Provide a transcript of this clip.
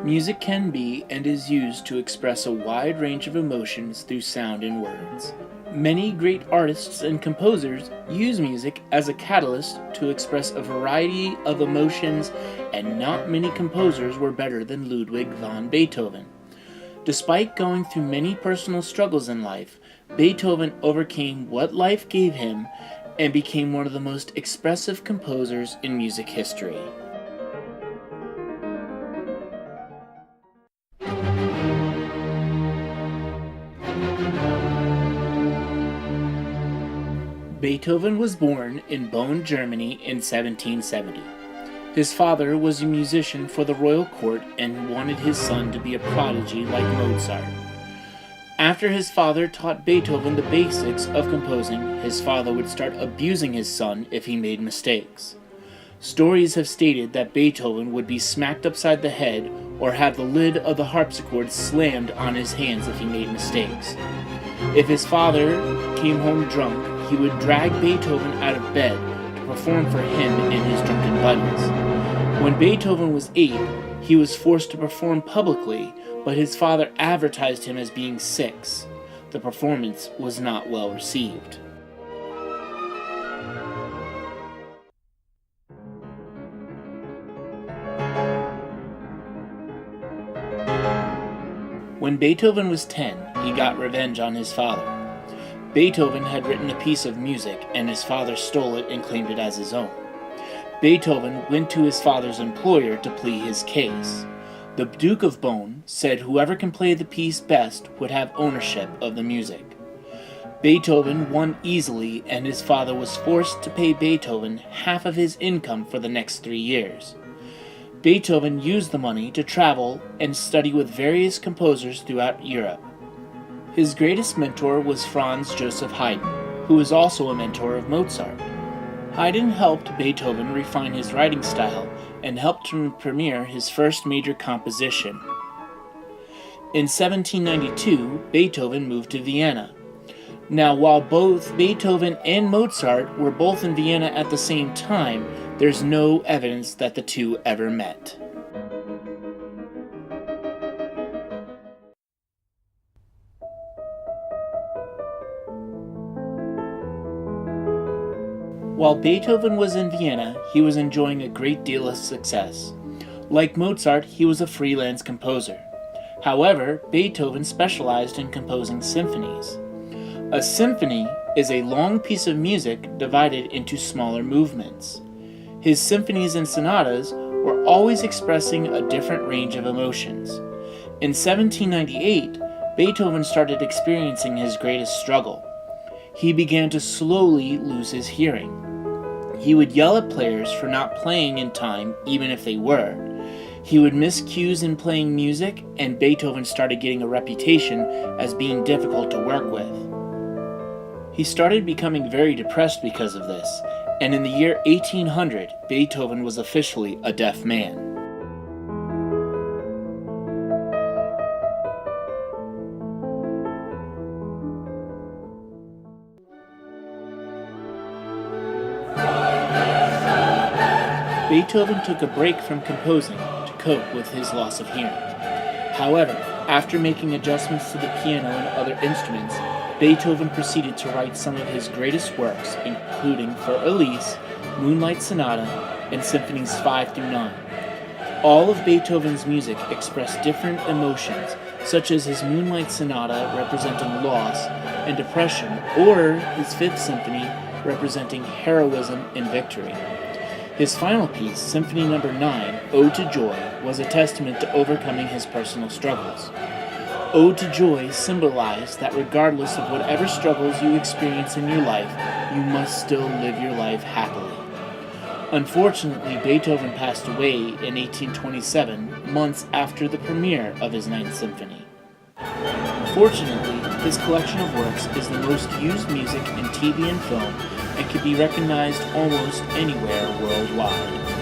Music can be and is used to express a wide range of emotions through sound and words. Many great artists and composers use music as a catalyst to express a variety of emotions, and not many composers were better than Ludwig van Beethoven. Despite going through many personal struggles in life, Beethoven overcame what life gave him and became one of the most expressive composers in music history. Beethoven was born in Bonn, Germany in 1770. His father was a musician for the royal court and wanted his son to be a prodigy like Mozart. After his father taught Beethoven the basics of composing, his father would start abusing his son if he made mistakes. Stories have stated that Beethoven would be smacked upside the head or have the lid of the harpsichord slammed on his hands if he made mistakes. If his father came home drunk, he would drag Beethoven out of bed to perform for him and his drunken buddies. When Beethoven was 8, he was forced to perform publicly, but his father advertised him as being 6. The performance was not well received. When Beethoven was 10, he got revenge on his father. Beethoven had written a piece of music, and his father stole it and claimed it as his own. Beethoven went to his father's employer to plead his case. The Duke of Bonn said whoever can play the piece best would have ownership of the music. Beethoven won easily, and his father was forced to pay Beethoven half of his income for the next 3 years. Beethoven used the money to travel and study with various composers throughout Europe. His greatest mentor was Franz Joseph Haydn, who was also a mentor of Mozart. Haydn helped Beethoven refine his writing style and helped him premiere his first major composition. In 1792, Beethoven moved to Vienna. Now, while both Beethoven and Mozart were both in Vienna at the same time, there's no evidence that the two ever met. While Beethoven was in Vienna, he was enjoying a great deal of success. Like Mozart, he was a freelance composer. However, Beethoven specialized in composing symphonies. A symphony is a long piece of music divided into smaller movements. His symphonies and sonatas were always expressing a different range of emotions. In 1798, Beethoven started experiencing his greatest struggle. He began to slowly lose his hearing. He would yell at players for not playing in time, even if they were. He would miss cues in playing music, and Beethoven started getting a reputation as being difficult to work with. He started becoming very depressed because of this, and in the year 1800, Beethoven was officially a deaf man. Beethoven took a break from composing to cope with his loss of hearing. However, after making adjustments to the piano and other instruments, Beethoven proceeded to write some of his greatest works, including For Elise, Moonlight Sonata, and Symphonies 5 through 9. All of Beethoven's music expressed different emotions, such as his Moonlight Sonata representing loss and depression, or his Fifth Symphony representing heroism and victory. His final piece, Symphony No. 9, Ode to Joy, was a testament to overcoming his personal struggles. Ode to Joy symbolized that regardless of whatever struggles you experience in your life, you must still live your life happily. Unfortunately, Beethoven passed away in 1827, months after the premiere of his Ninth Symphony. Fortunately, his collection of works is the most used music in TV and film, and can be recognized almost anywhere worldwide.